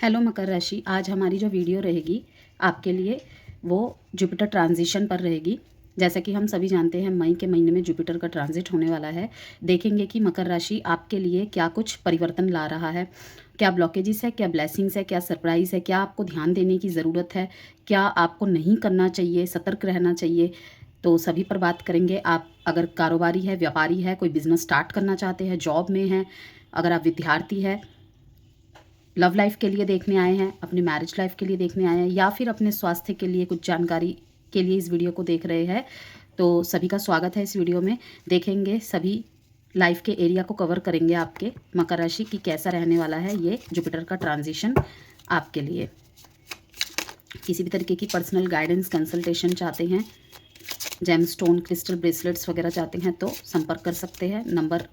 Hello मकर राशि, आज हमारी जो वीडियो रहेगी आपके लिए वो जुपिटर ट्रांजिशन पर रहेगी। जैसा कि हम सभी जानते हैं मई के महीने में जुपिटर का ट्रांजिट होने वाला है। देखेंगे कि मकर राशि आपके लिए क्या कुछ परिवर्तन ला रहा है, क्या ब्लॉकेजेस है, क्या ब्लेसिंग्स है, क्या सरप्राइज़ है, क्या आपको ध्यान देने की ज़रूरत है, क्या आपको नहीं करना चाहिए, सतर्क रहना चाहिए। तो सभी पर बात करेंगे। आप अगर कारोबारी है, व्यापारी है, कोई बिजनेस स्टार्ट करना चाहते हैं, जॉब में हैं, अगर आप विद्यार्थी है, लव लाइफ के लिए देखने आए हैं, अपनी मैरिज लाइफ के लिए देखने आए हैं, या फिर अपने स्वास्थ्य के लिए कुछ जानकारी के लिए इस वीडियो को देख रहे हैं, तो सभी का स्वागत है। इस वीडियो में देखेंगे, सभी लाइफ के एरिया को कवर करेंगे आपके मकर राशि की कैसा रहने वाला है ये जुपिटर का ट्रांजिशन आपके लिए। किसी भी तरीके की पर्सनल गाइडेंस कंसल्टेशन चाहते हैं, जेमस्टोन क्रिस्टल ब्रेसलेट्स वगैरह चाहते हैं तो संपर्क कर सकते हैं। नंबर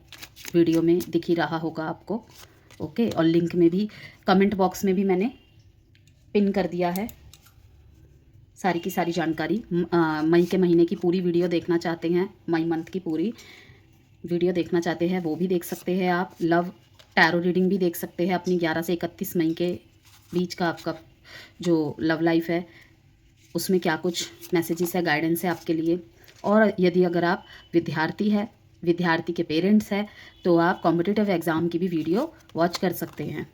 वीडियो में दिख ही रहा होगा आपको। ओके, और लिंक में भी कमेंट बॉक्स में भी मैंने पिन कर दिया है सारी की सारी जानकारी। मई के महीने की पूरी वीडियो देखना चाहते हैं, मई मंथ की पूरी वीडियो देखना चाहते हैं वो भी देख सकते हैं आप। लव टैरो रीडिंग भी देख सकते हैं अपनी 11 से 31 मई के बीच का आपका जो लव लाइफ है उसमें क्या कुछ मैसेजेस है, गाइडेंस है आपके लिए। और यदि अगर आप विद्यार्थी है, विद्यार्थी के पेरेंट्स है, तो आप कॉम्पिटिटिव एग्ज़ाम की भी वीडियो वॉच कर सकते हैं।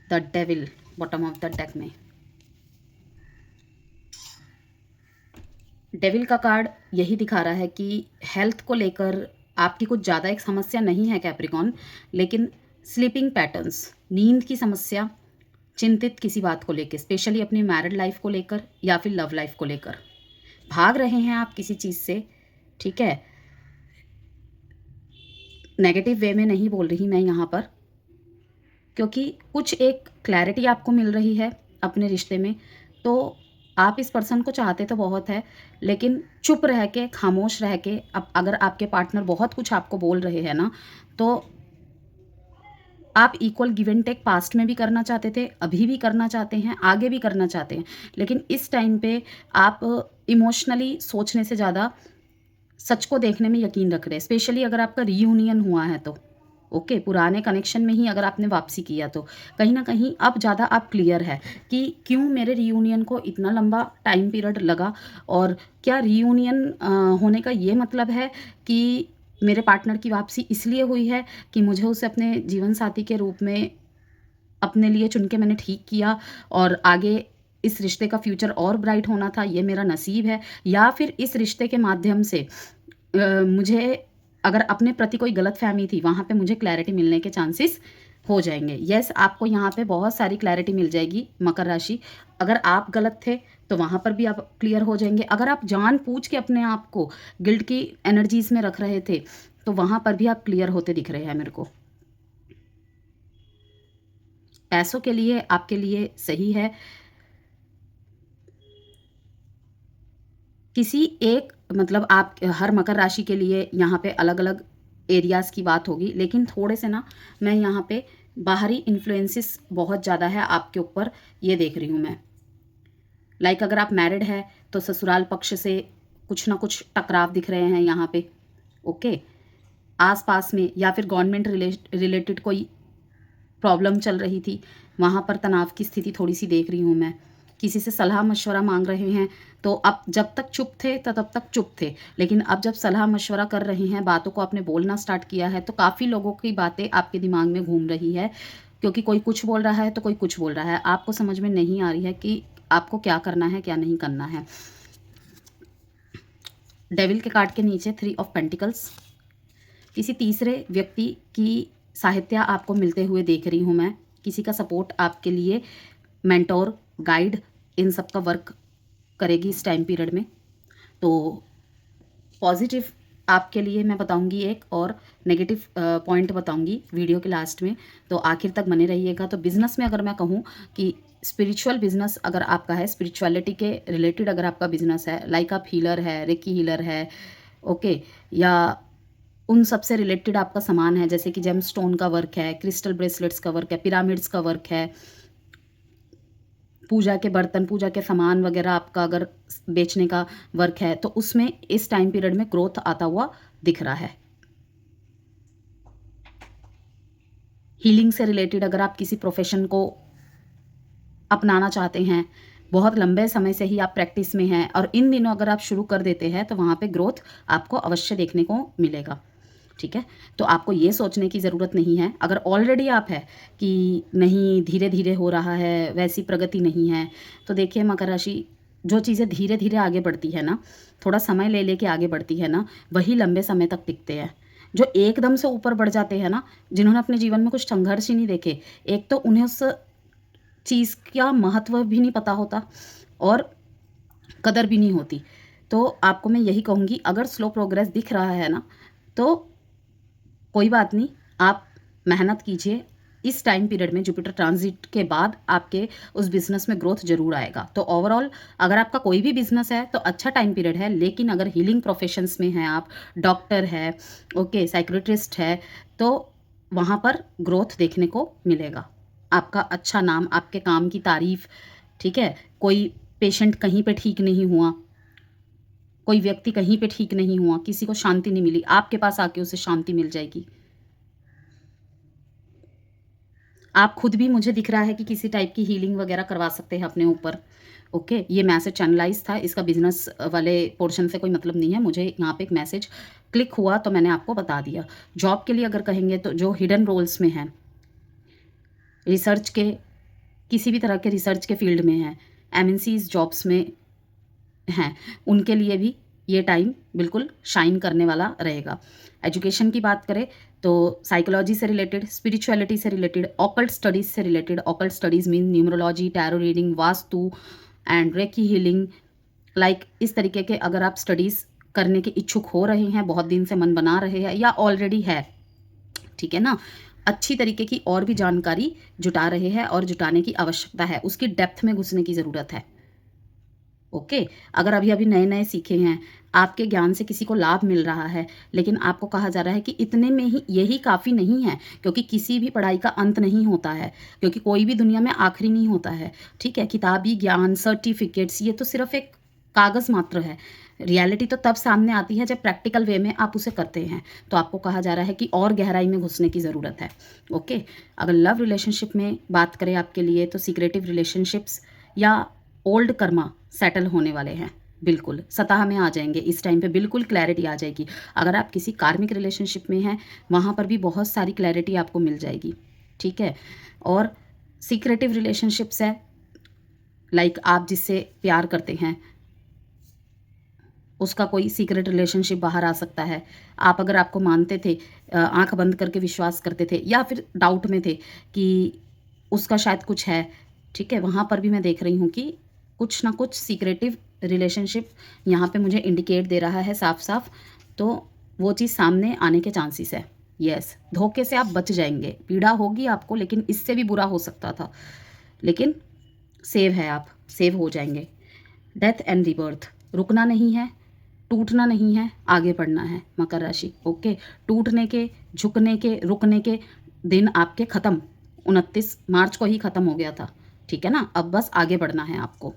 The devil bottom of the deck में डेविल का कार्ड यही दिखा रहा है कि हेल्थ को लेकर आपकी कुछ ज़्यादा एक समस्या नहीं है कैप्रिकॉन, लेकिन स्लीपिंग पैटर्न्स, नींद की समस्या, चिंतित किसी बात को लेकर, स्पेशली अपनी मैरिड लाइफ को लेकर या फिर लव लाइफ को लेकर भाग रहे हैं आप किसी चीज़ से। ठीक है, नेगेटिव वे में नहीं बोल रही मैं यहाँ पर, क्योंकि कुछ एक क्लैरिटी आपको मिल रही है अपने रिश्ते में। तो आप इस पर्सन को चाहते तो बहुत है, लेकिन चुप रह के, खामोश रह के, अब अगर आपके पार्टनर बहुत कुछ आपको बोल रहे हैं ना, तो आप equal give and take past में भी करना चाहते थे, अभी भी करना चाहते हैं, आगे भी करना चाहते हैं, लेकिन इस टाइम पे आप इमोशनली सोचने से ज़्यादा सच को देखने में यकीन रख रहे हैं। स्पेशली अगर आपका रीयूनियन हुआ है तो ओके, पुराने कनेक्शन में ही अगर आपने वापसी किया तो कहीं ना कहीं अब ज़्यादा आप क्लियर है कि क्यों मेरे रीयूनियन को इतना लंबा टाइम पीरियड लगा, और क्या रीयूनियन होने का ये मतलब है कि मेरे पार्टनर की वापसी इसलिए हुई है कि मुझे उसे अपने जीवन साथी के रूप में अपने लिए चुन के मैंने ठीक किया, और आगे इस रिश्ते का फ्यूचर और ब्राइट होना था, ये मेरा नसीब है। या फिर इस रिश्ते के माध्यम से मुझे अगर अपने प्रति कोई गलत फहमी थी, वहाँ पे मुझे क्लैरिटी मिलने के चांसेस हो जाएंगे। यस, आपको यहाँ पे बहुत सारी क्लैरिटी मिल जाएगी मकर राशि। अगर आप गलत थे तो वहाँ पर भी आप क्लियर हो जाएंगे। अगर आप जानबूझ के अपने आप को गिल्ट की एनर्जीज में रख रहे थे तो वहाँ पर भी आप क्लियर होते दिख रहे हैं मेरे को। पैसों के लिए आपके लिए सही है। किसी एक मतलब आप हर मकर राशि के लिए यहाँ पे अलग अलग एरियाज़ की बात होगी, लेकिन थोड़े से ना मैं यहाँ पे बाहरी इन्फ्लुएंसेस बहुत ज़्यादा है आपके ऊपर, ये देख रही हूँ मैं। लाइक अगर आप मैरिड है तो ससुराल पक्ष से कुछ ना कुछ टकराव दिख रहे हैं यहाँ पे। ओके, आसपास में या फिर गवर्नमेंट रिलेटेड कोई प्रॉब्लम चल रही थी, वहाँ पर तनाव की स्थिति थोड़ी सी देख रही हूँ मैं। किसी से सलाह मशवरा मांग रहे हैं तो अब जब तक चुप थे तो तब तक चुप थे, लेकिन अब जब सलाह मशवरा कर रहे हैं, बातों को आपने बोलना स्टार्ट किया है, तो काफ़ी लोगों की बातें आपके दिमाग में घूम रही है, क्योंकि कोई कुछ बोल रहा है तो कोई कुछ बोल रहा है। आपको समझ में नहीं आ रही है कि आपको क्या करना है, क्या नहीं करना है। डेविल के कार्ड के नीचे 3 ऑफ पेंटिकल्स, किसी तीसरे व्यक्ति की सहायता आपको मिलते हुए देख रही हूँ मैं। किसी का सपोर्ट आपके लिए, मेंटोर, गाइड, इन सब का वर्क करेगी इस टाइम पीरियड में। तो पॉजिटिव आपके लिए मैं बताऊंगी एक, और नेगेटिव पॉइंट बताऊंगी वीडियो के लास्ट में, तो आखिर तक बने रहिएगा। तो बिजनेस में अगर मैं कहूँ कि स्पिरिचुअल बिजनेस अगर आपका है, स्पिरिचुअलिटी के रिलेटेड अगर आपका बिजनेस है, लाइक आप हीलर है, रेकी हीलर है, ओके, या उन सब से रिलेटेड आपका सामान है, जैसे कि जेम स्टोन का वर्क है, क्रिस्टल ब्रेसलेट्स का वर्क है, पिरामिड्स का वर्क है, पूजा के बर्तन, पूजा के सामान वगैरह आपका अगर बेचने का वर्क है, तो उसमें इस टाइम पीरियड में ग्रोथ आता हुआ दिख रहा है। हीलिंग से रिलेटेड अगर आप किसी प्रोफेशन को अपनाना चाहते हैं, बहुत लंबे समय से ही आप प्रैक्टिस में हैं और इन दिनों अगर आप शुरू कर देते हैं तो वहाँ पे ग्रोथ आपको अवश्य देखने को मिलेगा। ठीक है, तो आपको ये सोचने की ज़रूरत नहीं है। अगर ऑलरेडी आप है कि नहीं धीरे धीरे हो रहा है, वैसी प्रगति नहीं है, तो देखिए मकर राशि, जो चीज़ें धीरे धीरे आगे बढ़ती है ना, थोड़ा समय ले लेके आगे बढ़ती है ना, वही लंबे समय तक टिकते हैं। जो एकदम से ऊपर बढ़ जाते हैं ना, जिन्होंने अपने जीवन में कुछ संघर्ष ही नहीं देखे, एक तो उन्हें उस चीज़ का महत्व भी नहीं पता होता और कदर भी नहीं होती। तो आपको मैं यही कहूँगी, अगर स्लो प्रोग्रेस दिख रहा है ना, तो कोई बात नहीं, आप मेहनत कीजिए। इस टाइम पीरियड में जुपिटर ट्रांजिट के बाद आपके उस बिज़नेस में ग्रोथ ज़रूर आएगा। तो ओवरऑल अगर आपका कोई भी बिज़नेस है तो अच्छा टाइम पीरियड है, लेकिन अगर हीलिंग प्रोफेशंस में हैं आप, डॉक्टर है, ओके, साइकियाट्रिस्ट है, तो वहाँ पर ग्रोथ देखने को मिलेगा। आपका अच्छा नाम, आपके काम की तारीफ, ठीक है, कोई पेशेंट कहीं पे ठीक नहीं हुआ, कोई व्यक्ति कहीं पे ठीक नहीं हुआ, किसी को शांति नहीं मिली, आपके पास आके उसे शांति मिल जाएगी। आप खुद भी, मुझे दिख रहा है कि किसी टाइप की हीलिंग वगैरह करवा सकते हैं अपने ऊपर। ओके, ये मैसेज चैनलाइज था, इसका बिजनेस वाले पोर्शन से कोई मतलब नहीं है। मुझे यहाँ पे एक मैसेज क्लिक हुआ तो मैंने आपको बता दिया। जॉब के लिए अगर कहेंगे तो जो हिडन रोल्स में हैं, रिसर्च के, किसी भी तरह के रिसर्च के फील्ड में हैं, एमएनसीज जॉब्स में हैं, उनके लिए भी ये टाइम बिल्कुल शाइन करने वाला रहेगा। एजुकेशन की बात करें तो साइकोलॉजी से रिलेटेड, स्पिरिचुअलिटी से रिलेटेड, ऑकल्ट स्टडीज़ से related, occult studies mean numerology, tarot reading, vastu and recce healing, like इस तरीके के अगर आप स्टडीज़ करने के इच्छुक हो रहे हैं, बहुत दिन से मन बना रहे हैं या ऑलरेडी है, ठीक है ना, अच्छी तरीके की और भी जानकारी जुटा रहे हैं और जुटाने की आवश्यकता है, उसकी डेप्थ में घुसने की ज़रूरत है। ओके, अगर अभी अभी नए नए सीखे हैं, आपके ज्ञान से किसी को लाभ मिल रहा है, लेकिन आपको कहा जा रहा है कि इतने में ही यही काफ़ी नहीं है, क्योंकि किसी भी पढ़ाई का अंत नहीं होता है, क्योंकि कोई भी दुनिया में आखिरी नहीं होता है। ठीक है, किताबी ज्ञान, सर्टिफिकेट्स, ये तो सिर्फ एक कागज़ मात्र है। रियलिटी तो तब सामने आती है जब प्रैक्टिकल वे में आप उसे करते हैं। तो आपको कहा जा रहा है कि और गहराई में घुसने की ज़रूरत है। ओके, अगर लव रिलेशनशिप में बात करें आपके लिए, तो सीक्रेटिव रिलेशनशिप्स या ओल्ड कर्मा सेटल होने वाले हैं, बिल्कुल सतह में आ जाएंगे इस टाइम पे, बिल्कुल क्लैरिटी आ जाएगी। अगर आप किसी कार्मिक रिलेशनशिप में हैं, वहाँ पर भी बहुत सारी क्लैरिटी आपको मिल जाएगी। ठीक है, और सीक्रेटिव रिलेशनशिप्स है, लाइक आप जिससे प्यार करते हैं उसका कोई सीक्रेट रिलेशनशिप बाहर आ सकता है। आप अगर आपको मानते थे, आंख बंद करके विश्वास करते थे, या फिर डाउट में थे कि उसका शायद कुछ है, ठीक है, वहाँ पर भी मैं देख रही हूँ कि कुछ ना कुछ सीक्रेटिव रिलेशनशिप यहाँ पे मुझे इंडिकेट दे रहा है साफ साफ। तो वो चीज़ सामने आने के चांसेस है। यस, धोखे से आप बच जाएंगे, पीड़ा होगी आपको, लेकिन इससे भी बुरा हो सकता था, लेकिन सेव है, आप सेव हो जाएंगे। डेथ एंड रिबर्थ, रुकना नहीं है, टूटना नहीं है, आगे बढ़ना है मकर राशि। ओके, टूटने के, झुकने के, रुकने के दिन आपके ख़त्म, 29 मार्च को ही ख़त्म हो गया था। ठीक है ना, अब बस आगे बढ़ना है आपको।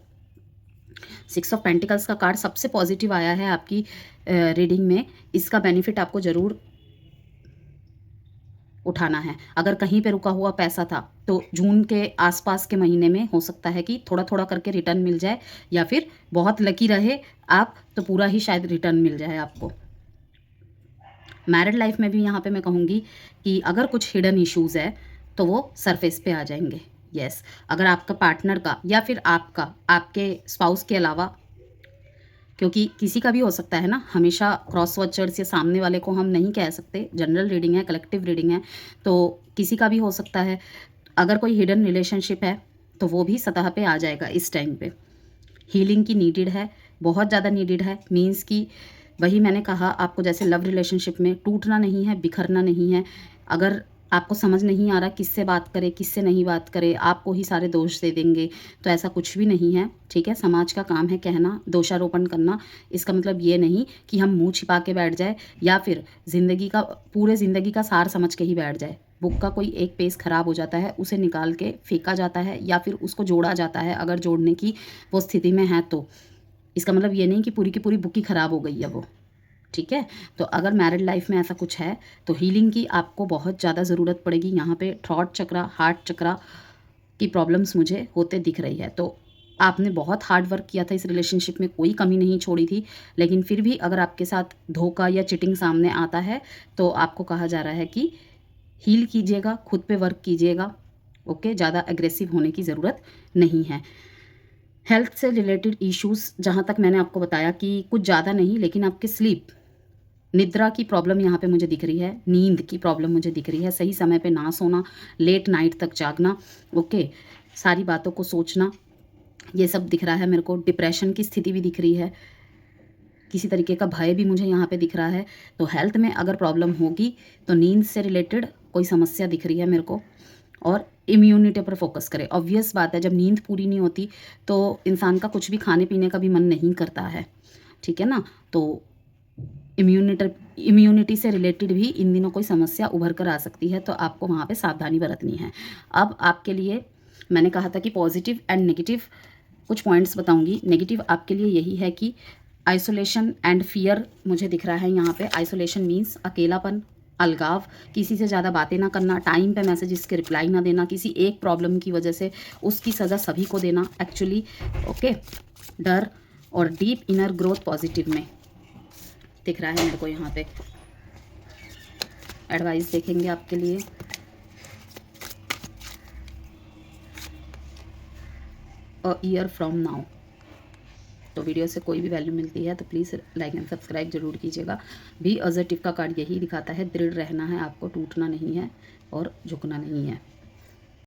6 ऑफ पेंटिकल्स का कार्ड सबसे पॉजिटिव आया है आपकी रीडिंग में। इसका बेनिफिट आपको ज़रूर उठाना है। अगर कहीं पे रुका हुआ पैसा था तो जून के आसपास के महीने में हो सकता है कि थोड़ा थोड़ा करके रिटर्न मिल जाए, या फिर बहुत लकी रहे आप तो पूरा ही शायद रिटर्न मिल जाए आपको। मैरिड लाइफ में भी यहाँ पे मैं कहूँगी कि अगर कुछ हिडन इश्यूज़ है तो वो सरफेस पे आ जाएंगे। यस, अगर आपका पार्टनर का या फिर आपका, आपके स्पाउस के अलावा, क्योंकि किसी का भी हो सकता है ना, हमेशा क्रॉस वॉचर्स या सामने वाले को हम नहीं कह सकते, जनरल रीडिंग है, कलेक्टिव रीडिंग है, तो किसी का भी हो सकता है। अगर कोई हिडन रिलेशनशिप है तो वो भी सतह पे आ जाएगा इस टाइम पे। हीलिंग की नीडेड है, बहुत ज़्यादा नीडेड है, मीन्स कि वही मैंने कहा आपको, जैसे लव रिलेशनशिप में टूटना नहीं है, बिखरना नहीं है। अगर आपको समझ नहीं आ रहा किससे बात करे, किससे नहीं बात करे, आपको ही सारे दोष दे देंगे, तो ऐसा कुछ भी नहीं है। ठीक है, समाज का काम है कहना, दोषारोपण करना। इसका मतलब ये नहीं कि हम मुंह छिपा के बैठ जाए या फिर ज़िंदगी का, पूरे ज़िंदगी का सार समझ के ही बैठ जाए। बुक का कोई एक पेज ख़राब हो जाता है, उसे निकाल के फेंका जाता है या फिर उसको जोड़ा जाता है, अगर जोड़ने की वो स्थिति में है तो। इसका मतलब ये नहीं कि पूरी की पूरी बुक ही ख़राब हो गई है वो। ठीक है। तो अगर मैरिड लाइफ में ऐसा कुछ है तो हीलिंग की आपको बहुत ज़्यादा ज़रूरत पड़ेगी। यहाँ पे थ्रॉट चक्रा, हार्ट चक्रा की प्रॉब्लम्स मुझे होते दिख रही है। तो आपने बहुत हार्ड वर्क किया था इस रिलेशनशिप में, कोई कमी नहीं छोड़ी थी, लेकिन फिर भी अगर आपके साथ धोखा या चिटिंग सामने आता है तो आपको कहा जा रहा है कि हील कीजिएगा, खुद पे वर्क कीजिएगा। ओके, ज़्यादा एग्रेसिव होने की ज़रूरत नहीं है। हेल्थ से रिलेटेड इश्यूज़ जहाँ तक मैंने आपको बताया कि कुछ ज़्यादा नहीं, लेकिन आपके स्लीप, निद्रा की प्रॉब्लम यहाँ पे मुझे दिख रही है, नींद की प्रॉब्लम मुझे दिख रही है, सही समय पे ना सोना, लेट नाइट तक जागना, ओके, सारी बातों को सोचना, ये सब दिख रहा है मेरे को। डिप्रेशन की स्थिति भी दिख रही है, किसी तरीके का भय भी मुझे यहाँ पे दिख रहा है। तो हेल्थ में अगर प्रॉब्लम होगी तो नींद से रिलेटेड कोई समस्या दिख रही है मेरे को। और इम्यूनिटी पर फोकस करें। ऑब्वियस बात है, जब नींद पूरी नहीं होती तो इंसान का कुछ भी खाने पीने का भी मन नहीं करता है, ठीक है ना। तो इम्यूनिटी से रिलेटेड भी इन दिनों कोई समस्या उभर कर आ सकती है, तो आपको वहाँ पे सावधानी बरतनी है। अब आपके लिए मैंने कहा था कि पॉजिटिव एंड नेगेटिव कुछ पॉइंट्स बताऊंगी। नेगेटिव आपके लिए यही है कि आइसोलेशन एंड फियर मुझे दिख रहा है यहाँ पे। आइसोलेशन मीन्स अकेलापन, अलगाव, किसी से ज़्यादा बातें ना करना, टाइम पे मैसेजेस के रिप्लाई ना देना, किसी एक प्रॉब्लम की वजह से उसकी सज़ा सभी को देना एक्चुअली, ओके। डर और डीप इनर ग्रोथ पॉजिटिव में दिख रहा है मेरे को यहाँ पे। एडवाइस देखेंगे आपके लिए। A year from now. तो वीडियो से कोई भी वैल्यू मिलती है तो प्लीज़ लाइक एंड सब्सक्राइब जरूर कीजिएगा। भी पॉजिटिव का कार्ड यही दिखाता है, दृढ़ रहना है आपको, टूटना नहीं है और झुकना नहीं है।